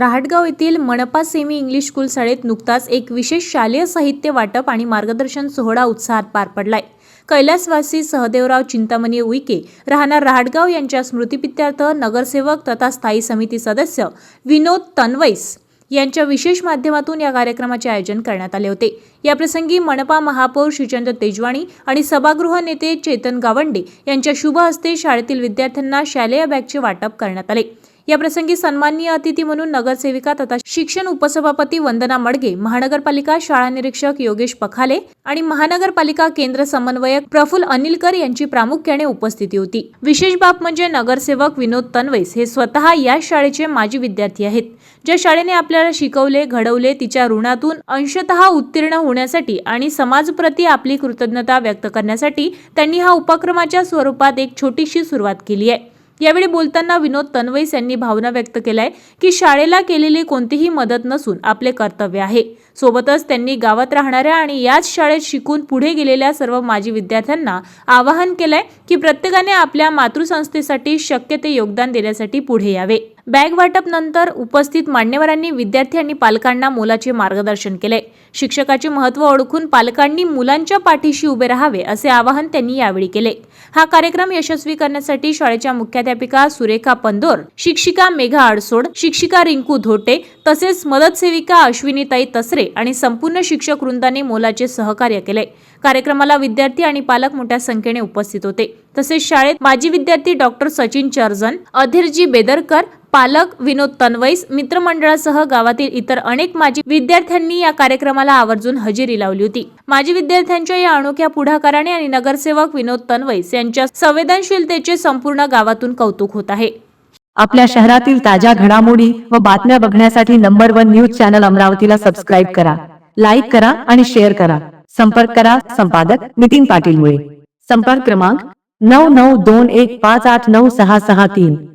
राहटगाव येथील मनपा semi English school शाळेत नुकताच एक विशेष शालेय साहित्य वाटप आणि मार्गदर्शन सोहळा उत्साहात पार पडलाय। कैलासवासी सहदेवराव चिंतामणी उईके राहणार राहटगाव यांच्या स्मृतिप्रित्यर्थ नगरसेवक तथा स्थायी समिती सदस्य विनोद तनवैस यांच्या विशेष माध्यमातून या कार्यक्रमाचे आयोजन करण्यात आले होते। या प्रसंगी मनपा महापौर श्रीचंद्र तेजवाणी आणि सभागृह नेते चेतन गावंडे यांच्या शुभ हस्ते शाळेतील विद्यार्थ्यांना शालेय बॅगचे वाटप करण्यात आले। या प्रसंगी सन्माननीय अतिथी म्हणून नगरसेविका तथा शिक्षण उपसभापती वंदना मडगे, महानगरपालिका शाळा निरीक्षक योगेश पखाले आणि महानगरपालिका केंद्र समन्वयक प्रफुल्ल अनिलकर यांची प्रामुख्याने उपस्थिती होती। विशेष बाब म्हणजे नगरसेवक विनोद तनवैस हे स्वतः या शाळेचे माजी विद्यार्थी आहेत। ज्या शाळेने आपल्याला शिकवले, घडवले, तिच्या ऋणातून अंशतः उत्तीर्ण होण्यासाठी आणि समाजप्रती आपली कृतज्ञता व्यक्त करण्यासाठी त्यांनी हा उपक्रमाच्या स्वरूपात एक छोटीशी सुरुवात केली आहे। यावेळी बोलताना विनोद तनवैस यांनी भावना व्यक्त केलाय की शाळेला केलेली कोणतीही मदत नसून आपले कर्तव्य आहे। सोबतच त्यांनी गावात राहणाऱ्या आणि याच शाळेत शिकून पुढे गेलेल्या सर्व माजी विद्यार्थ्यांना आवाहन केलंय की प्रत्येकाने आपल्या मातृसंस्थेसाठी शक्य ते योगदान देण्यासाठी पुढे यावे। बॅग वाटप नंतर उपस्थित मान्यवरांनी विद्यार्थी आणि पालकांना मोलाचे मार्गदर्शन केले। शिक्षकाचे महत्त्व ओळखून पालकांनी मुलांच्या पाठीशी उभे राहावे असे आवाहन त्यांनी यावेळी केले। हा कार्यक्रम यशस्वी करण्यासाठी शाळेच्या मुख्याध्यापिका सुरेखा पंदोर, शिक्षिका मेघा अडसोड, शिक्षिका रिंकू धोटे तसेच मदत सेविका अश्विनीताई तसरे आणि संपूर्ण शिक्षक वृंदाने मोलाचे सहकार्य केले। कार्यक्रमाला विद्यार्थी आणि पालक मोठ्या संख्येने उपस्थित होते। तसेच शाळेत माजी विद्यार्थी डॉक्टर सचिन चर्जन, अधीरजी बेदरकर, पालक विनोद तनवैस, मित्रमंडळासह गावातील इतर अनेक माजी विद्यार्थ्यांनी या कार्यक्रमाला आवर्जून हजेरी लावली होती। माजी विद्यार्थ्यांच्या या अनोख्या पुढाकाराने आणि नगरसेवक विनोद तनवैस यांच्या संवेदनशीलतेचे संपूर्ण गावातून कौतुक होत आहे। आपल्या शहरातील ताज्या घडामोडी व बातम्या बघण्यासाठी नंबर 1 न्यूज चॅनल अमरावतीला सबस्क्राइब करा, लाईक करा आणि शेअर करा। संपर्क करा संपादक नितीन पाटील मुळे। संपर्क क्रमांक 9921589663।